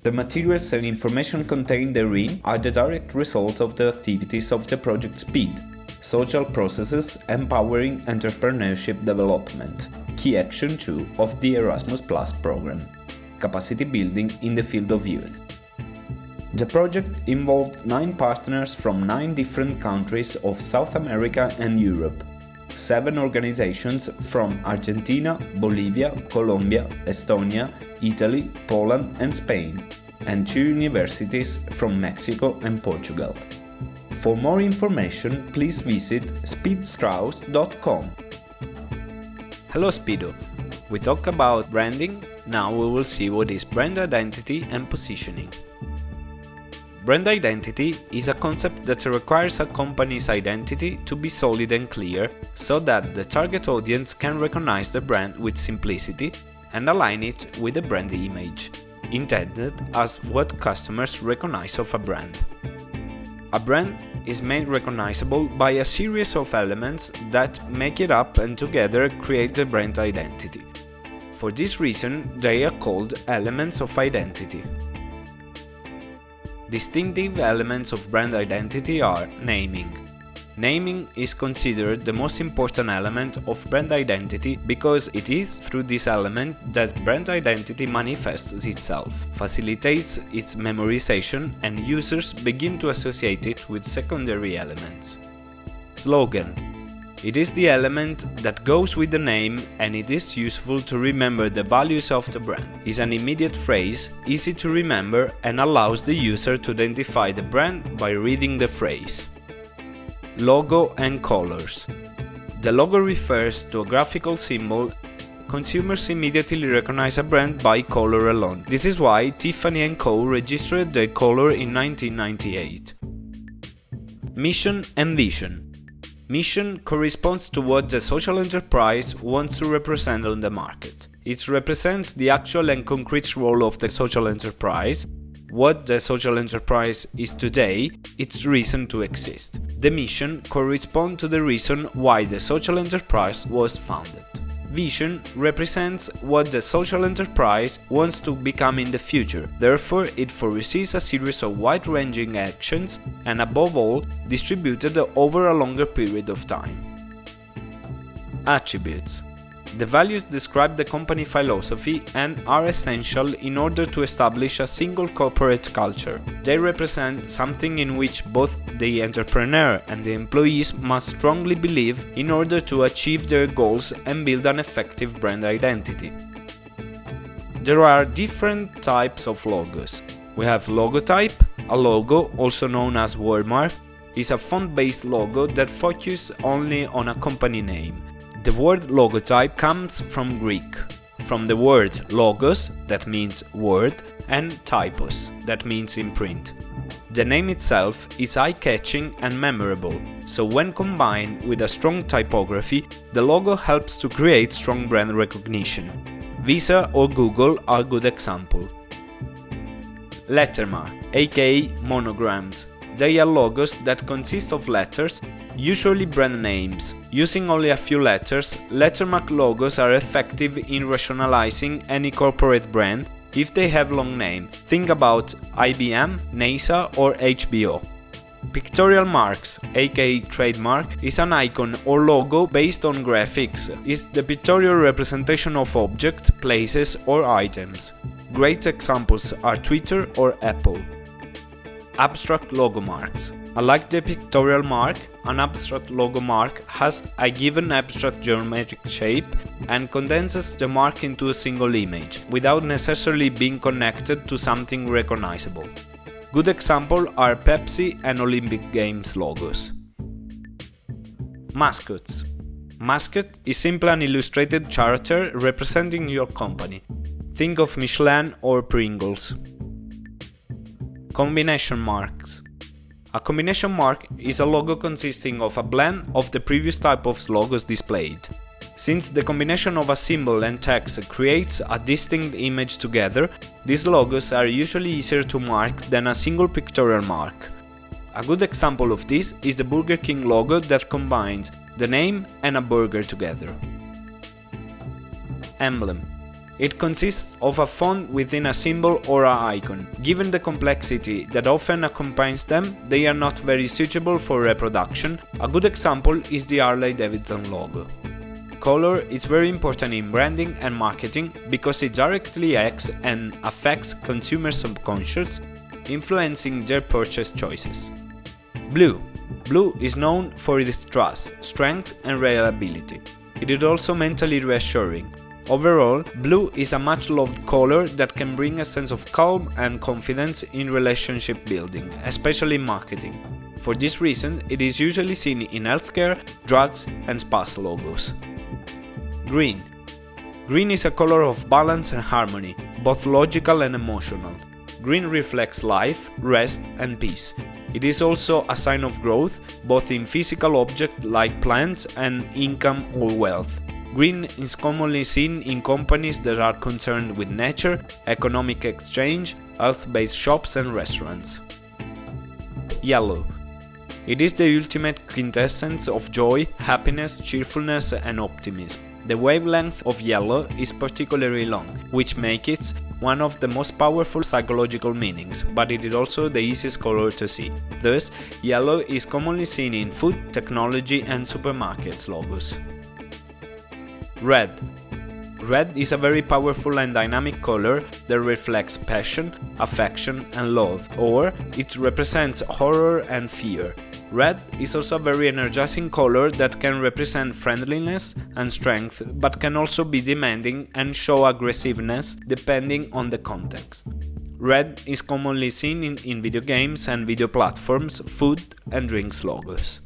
The materials and information contained therein are the direct result of the activities of the project Speed, Social Processes Empowering Entrepreneurship Development, Key Action 2 of the Erasmus Programme, Capacity Building in the Field of Youth. The project involved 9 partners from 9 different countries of South America and Europe, 7 organizations from Argentina, Bolivia, Colombia, Estonia, Italy, Poland and Spain, and 2 universities from Mexico and Portugal. For more information, please visit speedstrauss.com. Hello Speedo! We talk about branding, now we will see what is brand identity and positioning. Brand identity is a concept that requires a company's identity to be solid and clear so that the target audience can recognize the brand with simplicity and align it with the brand image, intended as what customers recognize of a brand. A brand is made recognizable by a series of elements that make it up and together create the brand identity. For this reason, they are called elements of identity. Distinctive elements of brand identity are naming. Naming is considered the most important element of brand identity because it is through this element that brand identity manifests itself, facilitates its memorization, and users begin to associate it with secondary elements. Slogan. It is the element that goes with the name and it is useful to remember the values of the brand. It is an immediate phrase, easy to remember and allows the user to identify the brand by reading the phrase. Logo and colors. The logo refers to a graphical symbol. Consumers immediately recognize a brand by color alone. This is why Tiffany & Co. registered their color in 1998. Mission and vision. Mission corresponds to what the social enterprise wants to represent on the market. It represents the actual and concrete role of the social enterprise, what the social enterprise is today, its reason to exist. The mission corresponds to the reason why the social enterprise was founded. Vision represents what the social enterprise wants to become in the future, therefore it foresees a series of wide-ranging actions and above all, distributed over a longer period of time. Attributes. The values describe the company philosophy and are essential in order to establish a single corporate culture. They represent something in which both the entrepreneur and the employees must strongly believe in order to achieve their goals and build an effective brand identity. There are different types of logos. We have logotype. A logo, also known as wordmark, is a font-based logo that focuses only on a company name. The word logotype comes from Greek, from the words logos, that means word, and typos, that means imprint. The name itself is eye-catching and memorable, so when combined with a strong typography, the logo helps to create strong brand recognition. Visa or Google are good examples. Lettermark, aka monograms. They are logos that consist of letters, usually brand names. Using only a few letters, lettermark logos are effective in rationalizing any corporate brand if they have long name. Think about IBM, NASA or HBO. Pictorial marks, aka trademark, is an icon or logo based on graphics. It's the pictorial representation of objects, places or items. Great examples are Twitter or Apple. Abstract logo marks. Unlike the pictorial mark, an abstract logo mark has a given abstract geometric shape and condenses the mark into a single image, without necessarily being connected to something recognizable. Good examples are Pepsi and Olympic Games logos. Mascots. Mascot is simply an illustrated character representing your company. Think of Michelin or Pringles. Combination marks. A combination mark is a logo consisting of a blend of the previous type of logos displayed. Since the combination of a symbol and text creates a distinct image together, these logos are usually easier to mark than a single pictorial mark. A good example of this is the Burger King logo that combines the name and a burger together. Emblem. It consists of a font within a symbol or an icon. Given the complexity that often accompanies them, they are not very suitable for reproduction. A good example is the Harley-Davidson logo. Color is very important in branding and marketing because it directly acts and affects consumer subconscious, influencing their purchase choices. Blue. Blue is known for its trust, strength and reliability. It is also mentally reassuring. Overall, blue is a much loved color that can bring a sense of calm and confidence in relationship building, especially in marketing. For this reason, it is usually seen in healthcare, drugs and spas logos. Green. Green is a color of balance and harmony, both logical and emotional. Green reflects life, rest and peace. It is also a sign of growth, both in physical objects like plants and income or wealth. Green is commonly seen in companies that are concerned with nature, economic exchange, health-based shops and restaurants. Yellow. It is the ultimate quintessence of joy, happiness, cheerfulness and optimism. The wavelength of yellow is particularly long, which makes it one of the most powerful psychological meanings, but it is also the easiest color to see. Thus, yellow is commonly seen in food, technology and supermarkets logos. Red. Red is a very powerful and dynamic color that reflects passion, affection and love, or it represents horror and fear. Red is also a very energizing color that can represent friendliness and strength, but can also be demanding and show aggressiveness depending on the context. Red is commonly seen in video games and video platforms, food and drinks logos.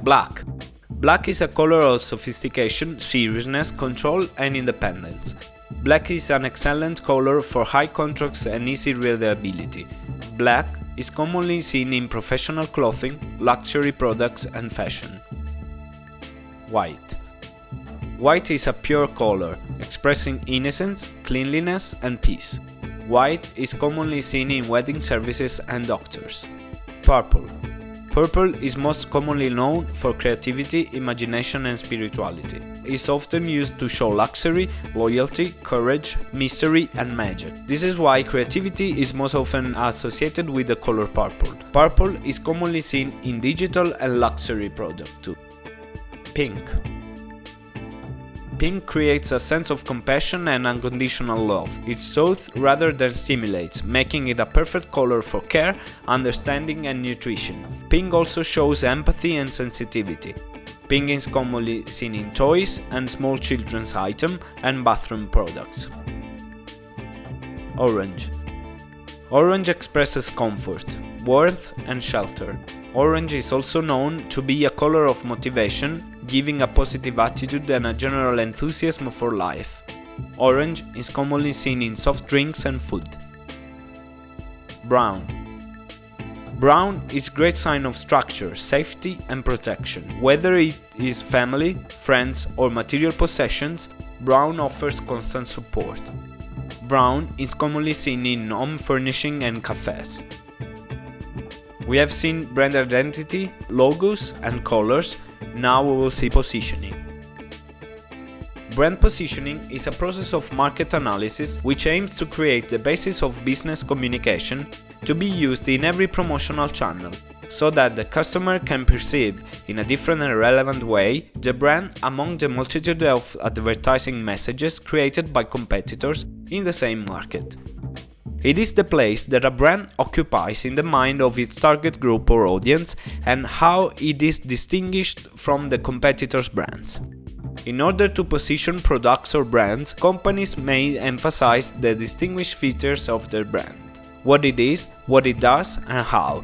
Black. Black is a color of sophistication, seriousness, control and independence. Black is an excellent color for high contrast and easy readability. Black is commonly seen in professional clothing, luxury products and fashion. White. White is a pure color, expressing innocence, cleanliness and peace. White is commonly seen in wedding services and doctors. Purple. Purple is most commonly known for creativity, imagination and spirituality. It is often used to show luxury, loyalty, courage, mystery and magic. This is why creativity is most often associated with the color purple. Purple is commonly seen in digital and luxury products too. Pink. Pink creates a sense of compassion and unconditional love. It soothes rather than stimulates, making it a perfect color for care, understanding and nutrition. Pink also shows empathy and sensitivity. Pink is commonly seen in toys and small children's items and bathroom products. Orange. Orange expresses comfort, warmth and shelter. Orange is also known to be a color of motivation, giving a positive attitude and a general enthusiasm for life. Orange is commonly seen in soft drinks and food. Brown. Brown is a great sign of structure, safety and protection. Whether it is family, friends or material possessions, brown offers constant support. Brown is commonly seen in home furnishing and cafes. We have seen brand identity, logos and colors. Now we will see positioning. Brand positioning is a process of market analysis which aims to create the basis of business communication to be used in every promotional channel, so that the customer can perceive in a different and relevant way the brand among the multitude of advertising messages created by competitors in the same market. It is the place that a brand occupies in the mind of its target group or audience and how it is distinguished from the competitors' brands. In order to position products or brands, companies may emphasize the distinguished features of their brand, what it is, what it does, and how.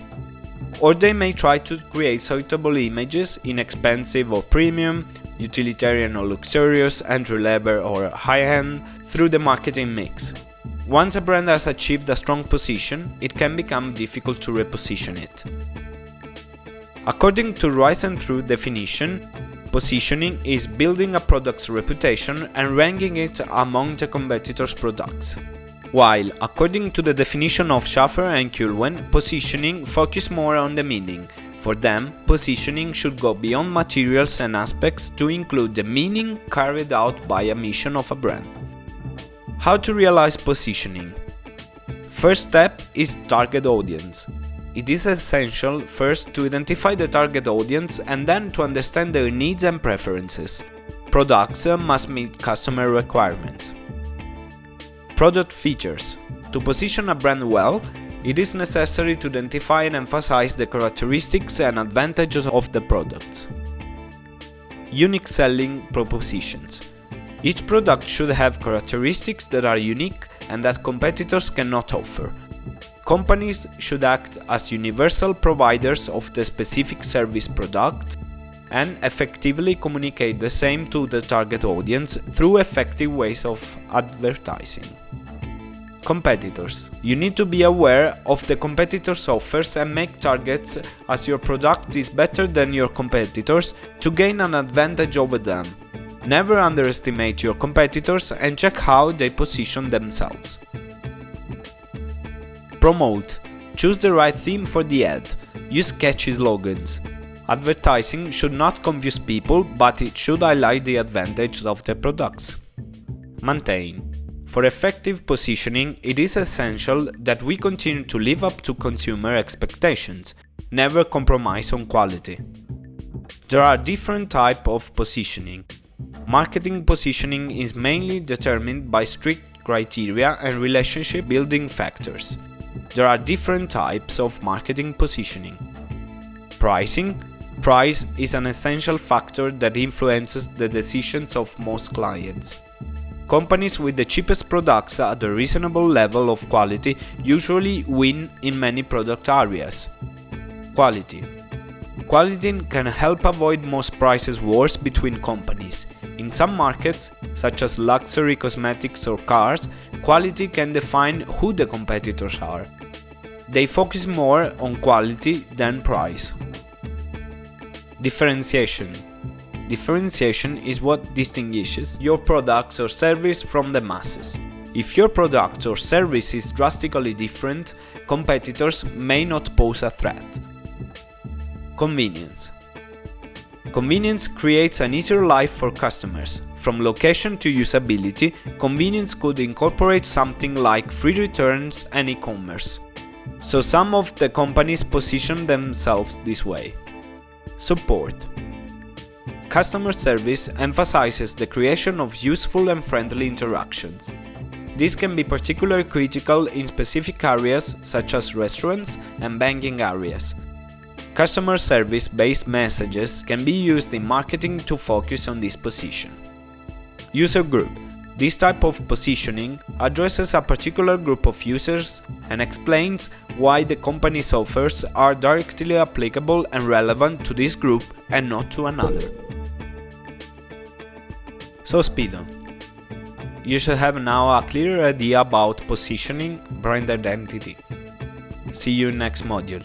Or they may try to create suitable images, inexpensive or premium, utilitarian or luxurious, entry-level or high-end, through the marketing mix. Once a brand has achieved a strong position, it can become difficult to reposition it. According to Rice and True definition, positioning is building a product's reputation and ranking it among the competitors' products. While, according to the definition of Schaffer and Kulwen, positioning focus more on the meaning. For them, positioning should go beyond materials and aspects to include the meaning carried out by a mission of a brand. How to realize positioning? First step is target audience. It is essential first to identify the target audience and then to understand their needs and preferences. Products must meet customer requirements. Product features. To position a brand well, it is necessary to identify and emphasize the characteristics and advantages of the products. Unique selling propositions. Each product should have characteristics that are unique and that competitors cannot offer. Companies should act as universal providers of the specific service product and effectively communicate the same to the target audience through effective ways of advertising. Competitors. You need to be aware of the competitors' offers and make targets as your product is better than your competitors to gain an advantage over them. Never underestimate your competitors and check how they position themselves. Promote. Choose the right theme for the ad. Use catchy slogans. Advertising should not confuse people, but it should highlight the advantages of the products. Maintain. For effective positioning, it is essential that we continue to live up to consumer expectations, never compromise on quality. There are different types of positioning. Marketing positioning is mainly determined by strict criteria and relationship building factors. There are different types of marketing positioning. Pricing. Price is an essential factor that influences the decisions of most clients. Companies with the cheapest products at a reasonable level of quality usually win in many product areas. Quality. Quality can help avoid most prices wars between companies. In some markets, such as luxury cosmetics or cars, quality can define who the competitors are. They focus more on quality than price. Differentiation. Differentiation is what distinguishes your products or service from the masses. If your product or service is drastically different, competitors may not pose a threat. Convenience. Convenience creates an easier life for customers. From location to usability, convenience could incorporate something like free returns and e-commerce. So some of the companies position themselves this way. Support. Customer service emphasizes the creation of useful and friendly interactions. This can be particularly critical in specific areas such as restaurants and banking areas. Customer service-based messages can be used in marketing to focus on this position. User group. This type of positioning addresses a particular group of users and explains why the company's offers are directly applicable and relevant to this group and not to another. So Speedo, you should have now a clear idea about positioning brand identity. See you next module.